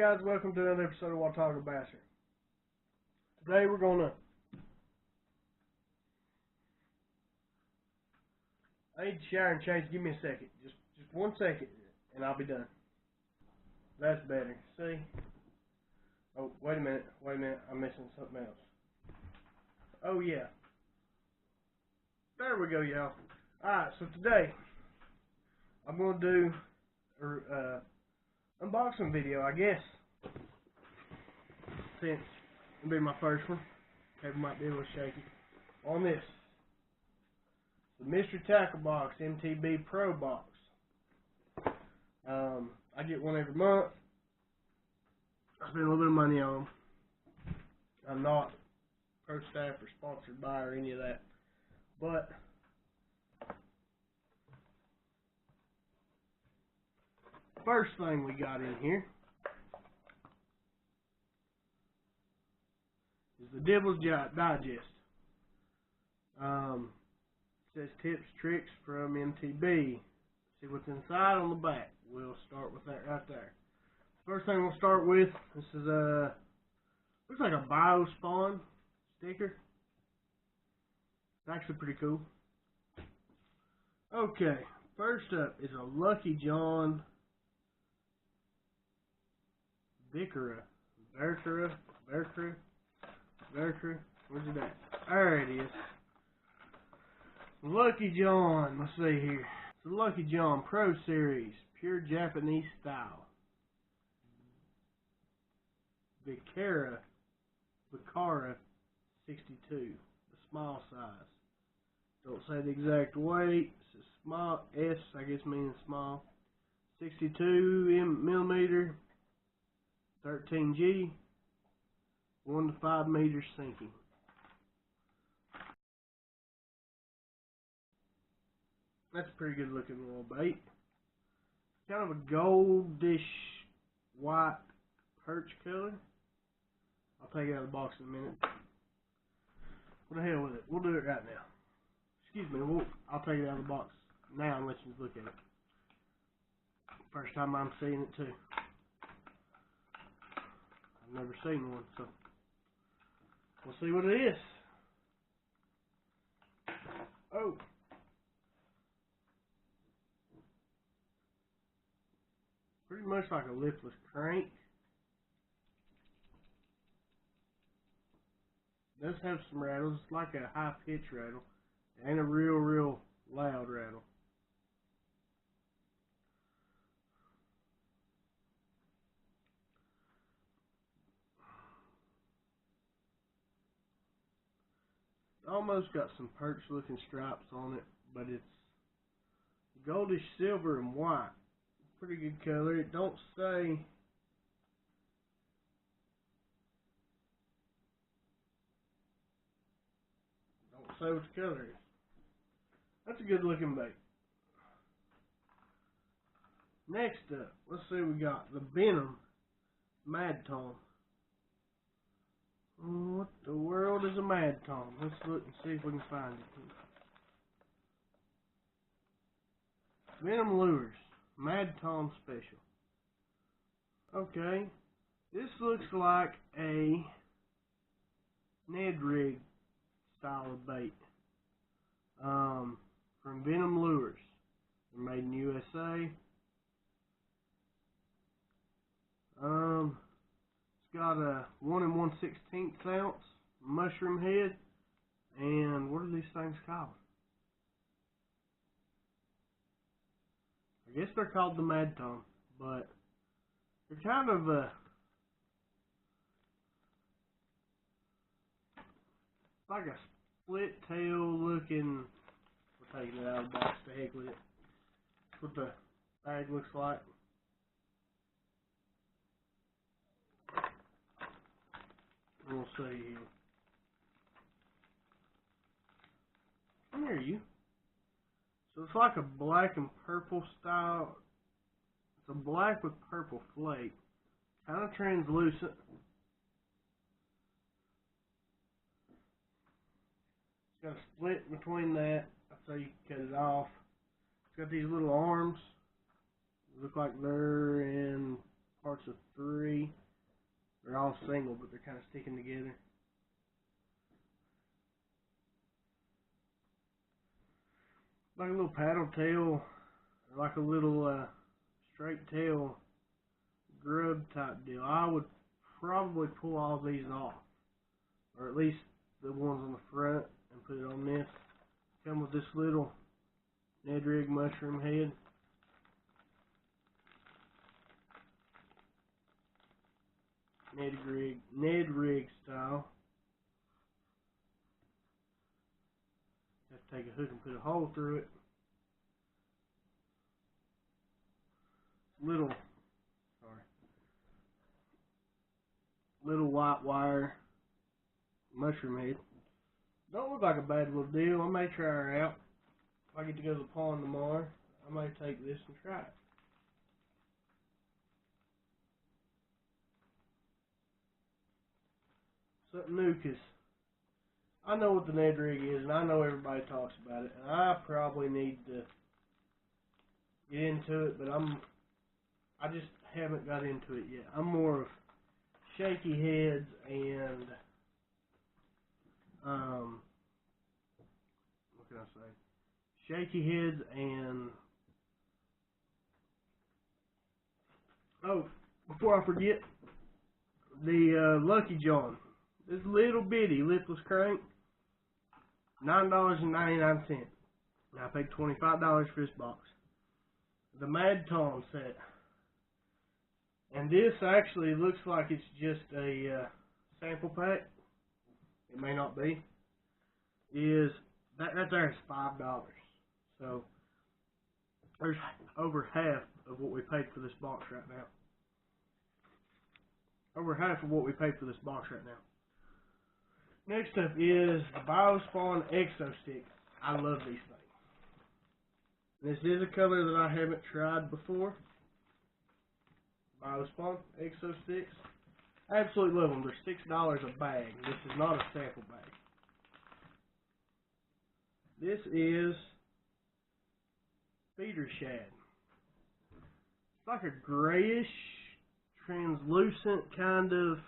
guys, welcome to another episode of watugabasser. Today we're gonna I need to shower and change. Give me a second. Just 1 second and I'll be done. That's better. See? Oh, wait a minute. I'm missing something else. Oh yeah. There we go, y'all. Alright, so today I'm gonna do a unboxing video, I guess. Since it'll be my first one. Cable might be a little shaky. On this. The Mystery Tackle Box MTB Pro Box. I get one every month. I spend a little bit of money on them. I'm not pro staff or sponsored by or any of that. But first thing we got in here is the Devil's Digest. It says tips, tricks from MTB. See what's inside on the back. We'll start with that right there. First thing we'll start with, this is looks like a Biospawn sticker. It's actually pretty cool. Okay, first up is a Lucky John Vicera. Where's it at? There it is. Lucky John, let's see here. It's the Lucky John Pro Series, pure Japanese style. Vicera 62, the small size. Don't say the exact weight. It's a small S, I guess means small. 62 millimeter, 13G, 1 to 5 meters sinking. That's a pretty good looking little bait. Kind of a goldish white perch color. I'll take it out of the box in a minute. What the hell with it? We'll do it right now. Excuse me, I'll take it out of the box now and let you look at it. First time I'm seeing it too. I've never seen one, so we'll see what it is. Oh. Pretty much like a lipless crank. It does have some rattles. It's like a high pitch rattle. It ain't a real loud rattle. It's almost got some perch looking stripes on it, but it's goldish silver and white. Pretty good color. It don't say what the color is. That's a good looking bait. Next up, let's see, we got the Venom Mad Tom. What the world is a Mad Tom? Let's look and see if we can find it. Venom Lures Mad Tom Special. Okay, this looks like a Ned rig style of bait. From Venom Lures. They're made in USA. It's got a 1 1/16 ounce mushroom head. And what are these things called? I guess they're called the Mad Tom, but they're kind of like a split tail looking. We're taking it out of the box to heck with it. That's what the bag looks like. We'll see here. Come here, you. So it's like a black and purple style. It's a black with purple flake. Kind of translucent. It's got a split between that. So you can cut it off. It's got these little arms. Look like they're in parts of 3. They're all single, but they're kind of sticking together. Like a little paddle tail, or like a little straight tail grub type deal. I would probably pull all these off, or at least the ones on the front, and put it on this. Come with this little Ned Rig mushroom head. Ned Rig style. Have to take a hook and put a hole through it. Little white wire mushroom head. Don't look like a bad little deal. I may try her out. If I get to go to the pond tomorrow, I may take this and try it. Something new, because I know what the Ned Rig is, and I know everybody talks about it, and I probably need to get into it, but I just haven't got into it yet. I'm more of shaky heads and what can I say? Shaky heads and before I forget, the Lucky John. This little bitty lipless crank, $9.99. I paid $25 for this box. The Mad Tom set. And this actually looks like it's just a sample pack. It may not be. That right there is $5. So there's over half of what we paid for this box right now. Over half of what we paid for this box right now. Next up is the Biospawn Exo Stick. I love these things. This is a color that I haven't tried before. Biospawn Exo Sticks. I absolutely love them. They're $6 a bag. This is not a sample bag. This is Feeder Shad. It's like a grayish, translucent kind of,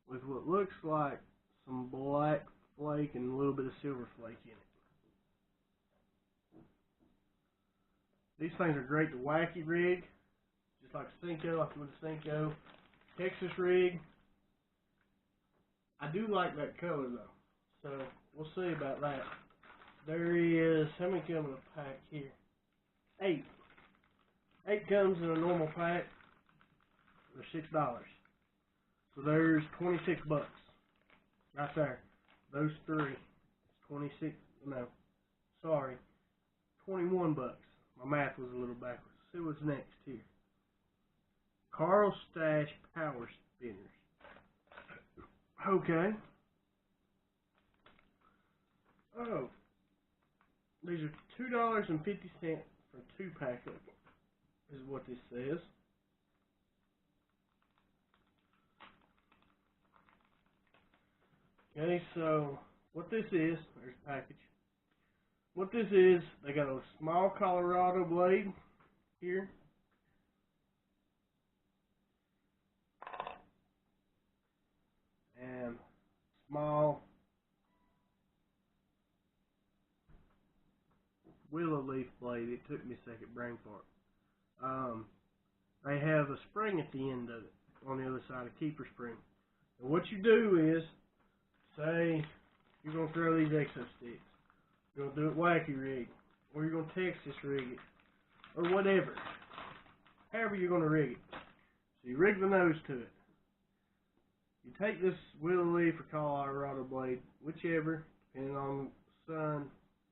with what looks like some black flake and a little bit of silver flake in it. These things are great to wacky rig, just like a Senko, like with a Senko. Texas rig. I do like that color though, so we'll see about that. There is, how many come in a pack here? 8. 8 comes in a normal pack. They're $6. So there's 26 bucks. Right there. Those 3. 26, no, sorry. 21 bucks. My math was a little backwards. See what's next here. karl'sstash power spinners. Okay. Oh. These are $2.50 for 2 pack of them, is what this says. Okay, so what this is, there's the package. What this is, they got a small Colorado blade here. And small willow leaf blade. It took me a second, brain fart. They have a spring at the end of it, on the other side, a keeper spring. And what you do is, say you're going to throw these exo sticks. You're going to do it wacky rig, or you're going to Texas rig it, or whatever. However you're going to rig it. So you rig the nose to it. You take this willow leaf or Colorado blade, whichever, depending on sun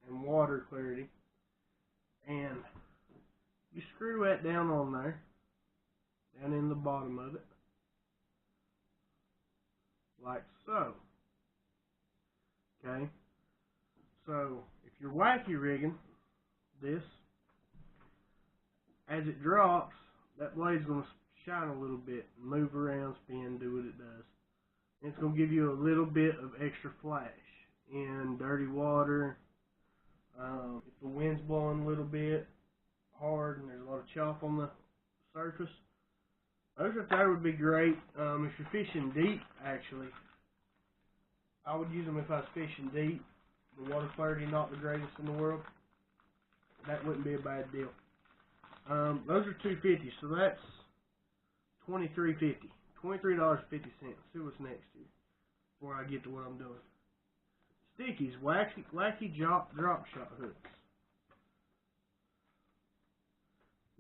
and water clarity, and you screw that down on there, down in the bottom of it, like so. Okay? So, if you're wacky rigging this, as it drops, that blade's going to shine a little bit, move around, spin, do what it does. And it's going to give you a little bit of extra flash in dirty water. If the wind's blowing a little bit hard and there's a lot of chop on the surface. Those right there would be great. If you're fishing deep, actually, I would use them if I was fishing deep. The water clarity not the greatest in the world. That wouldn't be a bad deal. Those are $2.50, so that's $23.50. $23.50. See what's next here before I get to what I'm doing. Stickies, wacky drop shot hooks.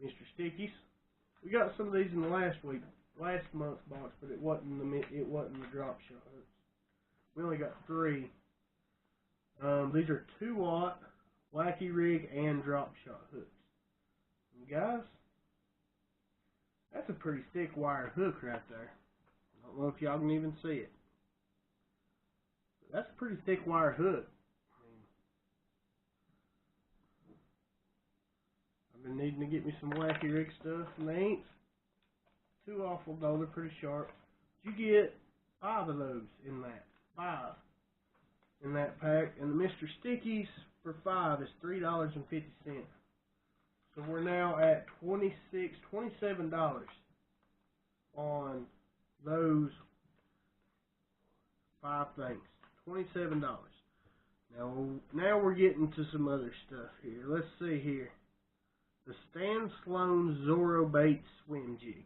Mr. Stickies. We got some of these in the last month's box, but it wasn't the drop shot hooks. We only got 3. These are 2-watt wacky rig and drop shot hooks. And guys, that's a pretty thick wire hook right there. I don't know if y'all can even see it. But that's a pretty thick wire hook. I've been needing to get me some wacky rig stuff, and they ain't too awful though. They're pretty sharp. You get 5 of those in that. 5 in that pack, and the Mr. Stickies for 5 is $3.50. So we're now at $27 on those 5 things. $27. Now we're getting to some other stuff here. Let's see here. The Stan Sloan Zorro Bait Swim Jig.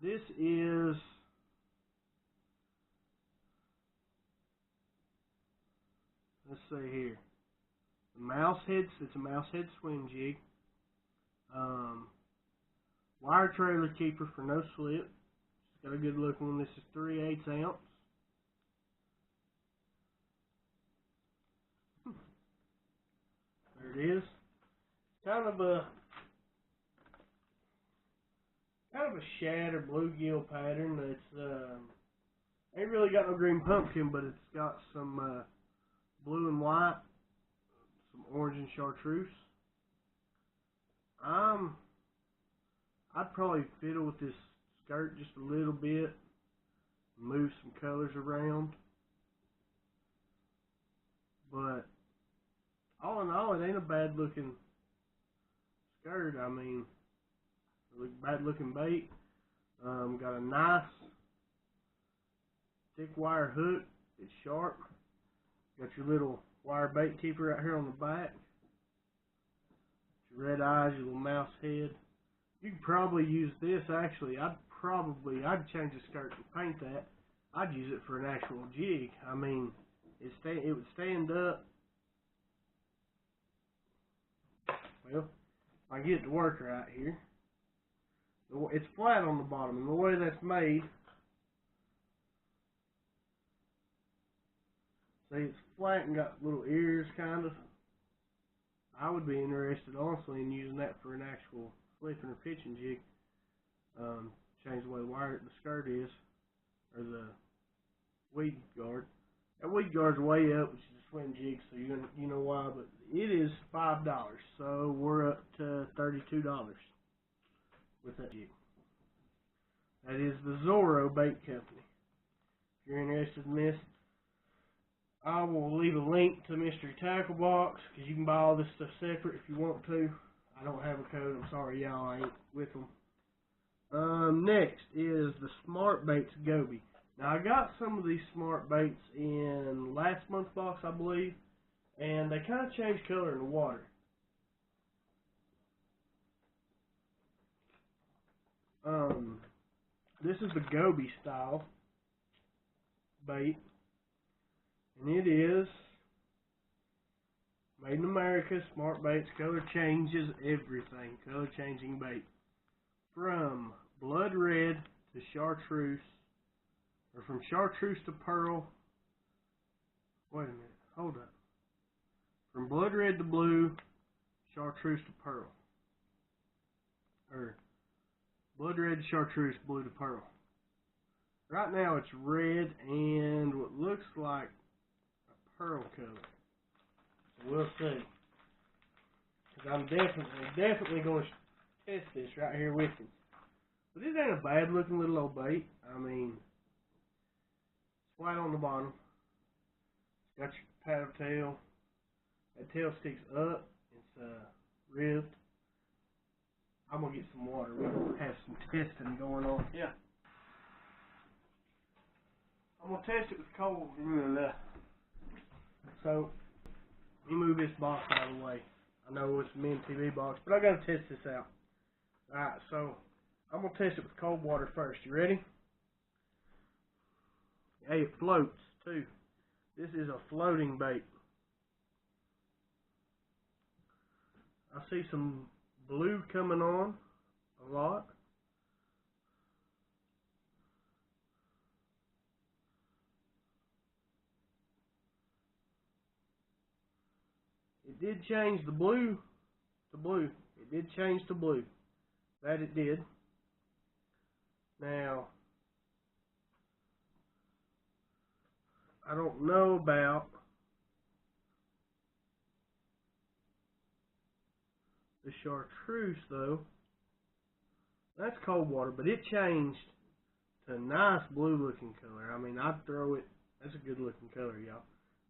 This is let's see here. It's a mouse head swim jig. Wire trailer keeper for no slip. It's got a good looking one. This is 3/8 ounce. There it is. Kind of a shad or bluegill pattern. It's ain't really got no green pumpkin, but it's got some blue and white, some orange and chartreuse. I'd probably fiddle with this skirt just a little bit, move some colors around, but all in all, it ain't a bad looking skirt. I mean, bad looking bait. Got a nice thick wire hook. It's sharp. Got your little wire bait keeper right here on the back. Your red eyes, your little mouse head. You could probably use this. Actually, I'd change the skirt and paint that. I'd use it for an actual jig. I mean, it would stand up. Well, I get it to work right here. It's flat on the bottom, and the way that's made, see, it's flat and got little ears, kind of. I would be interested, honestly, in using that for an actual flipping or pitching jig. Change the way the skirt is, or the weed guard. That weed guard's way up, which is a swim jig, so you know why. But it is $5, so we're up to $32 with that jig. That is the Zorro Bait Company. If you're interested in this, I will leave a link to Mystery Tackle Box, because you can buy all this stuff separate if you want to. I don't have a code. I'm sorry, y'all. I ain't with them. Next is the Smart Baits Goby. Now, I got some of these Smart Baits in last month's box, I believe, and they kind of change color in the water. This is the Goby style bait, and it is made in America. Smart Baits. Color changes everything. Color changing bait. From blood red to chartreuse, or from chartreuse to pearl. Wait a minute. Hold up. From blood red to blue, chartreuse to pearl. Or blood red to chartreuse, blue to pearl. Right now it's red and what looks like a pearl color. So we'll see. Because I'm definitely going to test this right here with you. But this ain't a bad looking little old bait. I mean, it's white on the bottom. It's got your paddle tail. That tail sticks up. It's ribbed. I'm gonna get some water. We're gonna have some testing going on. Yeah. I'm gonna test it with cold. So, let me move this box out of the way. I know it's an MTB box, but I gotta test this out. Alright, so I'm gonna test it with cold water first. You ready? Hey, it floats too. This is a floating bait. I see some blue coming on a lot. It did change the blue to blue. It did change to blue. That it did. Now, I don't know about the chartreuse though. That's cold water, but it changed to a nice blue looking color. I mean, I'd throw it. That's a good looking color, y'all.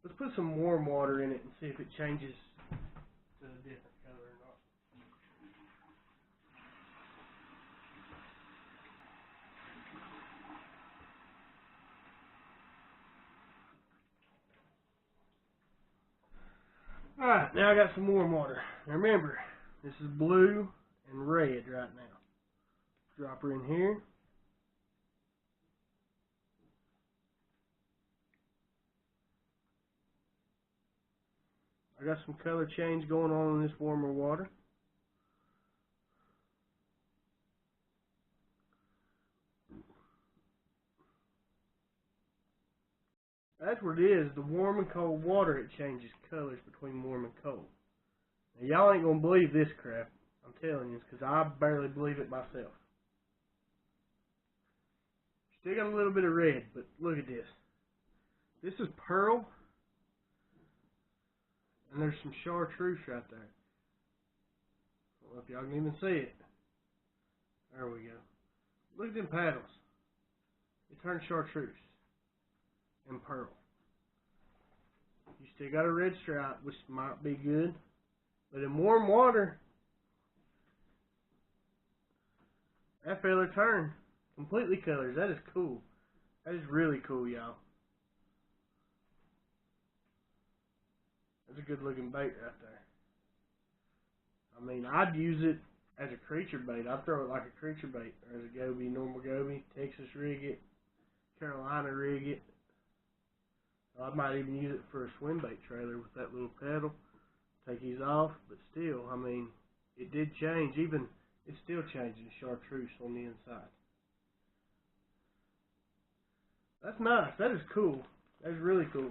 Let's put some warm water in it and see if it changes to a different color or not. Alright, now I got some warm water. Now remember, this is blue and red right now. Drop her in here. I got some color change going on in this warmer water. That's what it is. The warm and cold water, it changes colors between warm and cold. Now, y'all ain't going to believe this crap. I'm telling you, because I barely believe it myself. Still got a little bit of red, but look at this. This is pearl. And there's some chartreuse right there. I don't know if y'all can even see it. There we go. Look at them paddles. It turned chartreuse and pearl. You still got a red stripe, which might be good. But in warm water, that fella turned completely colors. That is cool. That is really cool, y'all. That's a good looking bait right there. I mean, I'd use it as a creature bait. I'd throw it like a creature bait, or as a goby, normal goby, Texas rig it, Carolina rig it. I might even use it for a swim bait trailer with that little pedal. Take these off, but still, I mean, it did change. Even, it's still changing chartreuse on the inside. That's nice. That is cool. That is really cool.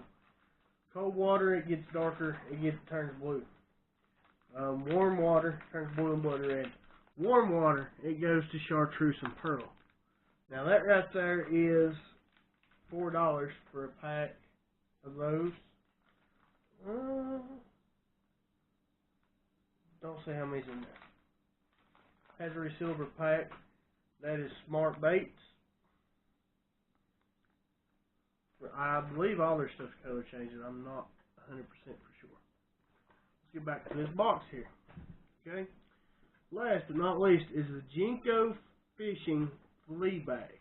Cold water, it gets darker. It turns blue. Warm water turns blue and blood red. Warm water, it goes to chartreuse and pearl. Now that right there is $4 for a pack of those. Don't say how many's in there. Hazard silver pack. That is Smart Baits. I believe all their stuff's color changing. I'm not 100% for sure. Let's get back to this box here. Okay. Last but not least is the Jinko Fishing Flea Bag.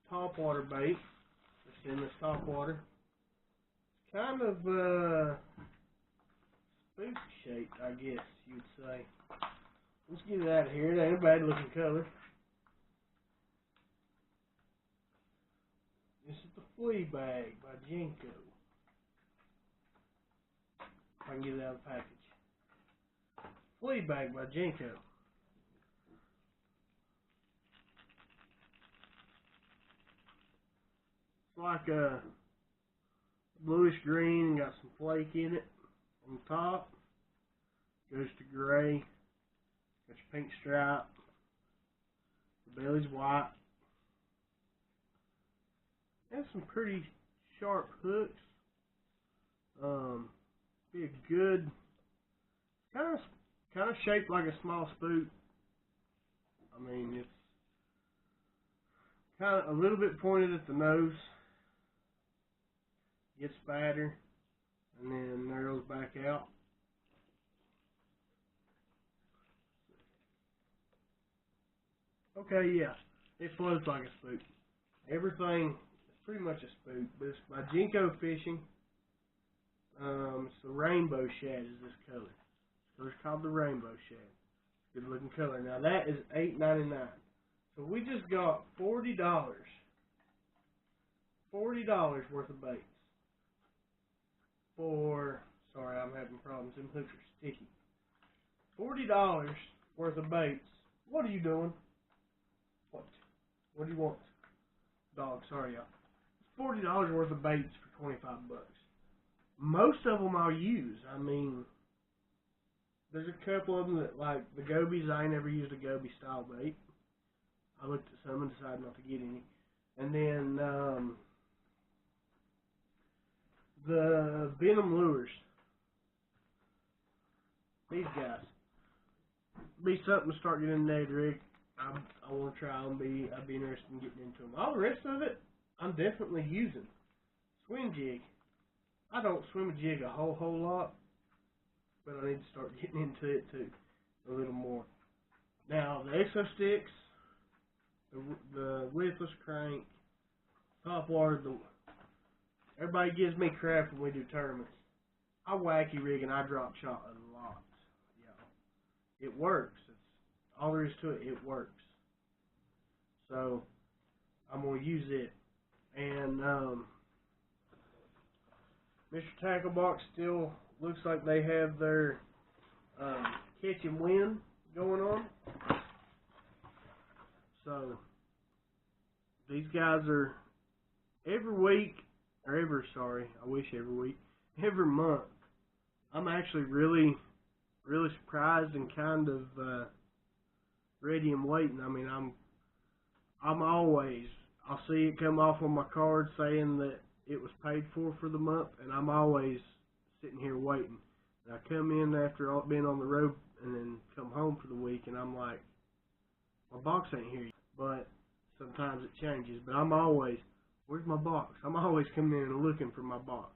Top water bait. It's in this top water. It's kind of spook shaped, I guess you'd say. Let's get it out of here. It ain't a bad looking color. This is the Flea Bag by Jinko. If I can get it out of the package. Flea Bag by Jinko. It's like a bluish green and got some flake in it on the top. Goes to gray. Got your pink stripe. The belly's white. Has some pretty sharp hooks. Be a good, kind of shaped like a small spook. I mean, it's kind of a little bit pointed at the nose. gets fatter, and then narrows back out. Okay, yeah, it floats like a spook. Everything is pretty much a spook, but it's by Jinko Fishing. It's the rainbow shad is this color. So it's called the rainbow shad. Good looking color. Now that is $8.99. So we just got $40 worth of baits. Sorry, I'm having problems. Them hooks are sticky. $40 worth of baits. What are you doing? What do you want? Dog, sorry y'all. $40 worth of baits for $25. Most of them I'll use. I mean, there's a couple of them that, like the gobies, I ain't never used a goby style bait. I looked at some and decided not to get any. And then the venom lures. These guys. Be something to start getting into the rig. I want to try them. I'd be interested in getting into them. All the rest of it, I'm definitely using. Swim jig. I don't swim a jig a whole lot, but I need to start getting into it too, a little more. Now the exo sticks, the widthless crank, top water. Everybody gives me crap when we do tournaments. I wacky rig and I drop shot a lot. Yeah, it works. It's all there is to it. It works. So I'm gonna use it. And Mr. Tackle Box still looks like they have their catching wind going on. So these guys are every week, or every month. I'm actually really surprised and kind of ready and waiting. I mean, I'll see it come off on my card saying that it was paid for the month, and I'm always sitting here waiting. And I come in after being on the road and then come home for the week, and I'm like, my box ain't here yet. But sometimes it changes. But I'm always, where's my box? I'm always coming in and looking for my box.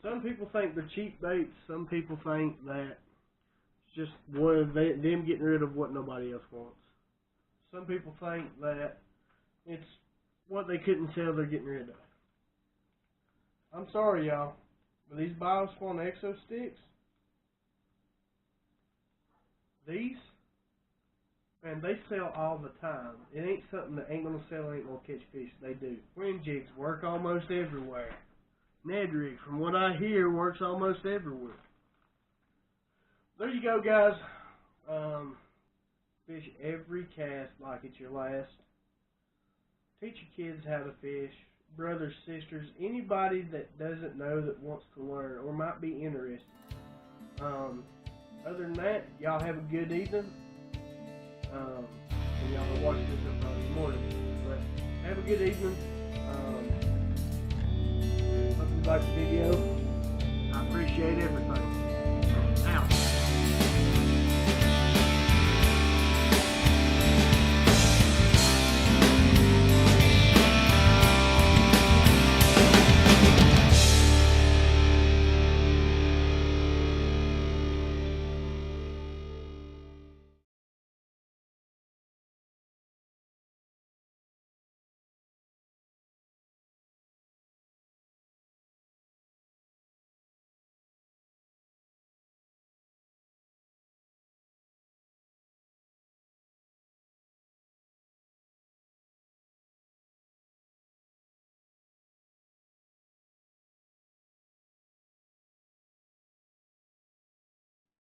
Some people think they're cheap baits. Some people think that it's just them getting rid of what nobody else wants. Some people think that it's what they couldn't sell they're getting rid of. I'm sorry, y'all, but these Biospawn Exo sticks, these, man, they sell all the time. It ain't something that ain't gonna sell, ain't gonna catch fish. They do. Swim jigs work almost everywhere. Ned rig, from what I hear, works almost everywhere. There you go, guys. Fish every cast like it's your last. Teach your kids how to fish. Brothers, sisters, anybody that doesn't know that wants to learn or might be interested. Other than that, y'all have a good evening. And y'all will watch this in the morning. But have a good evening. Hope you liked the video. I appreciate everything.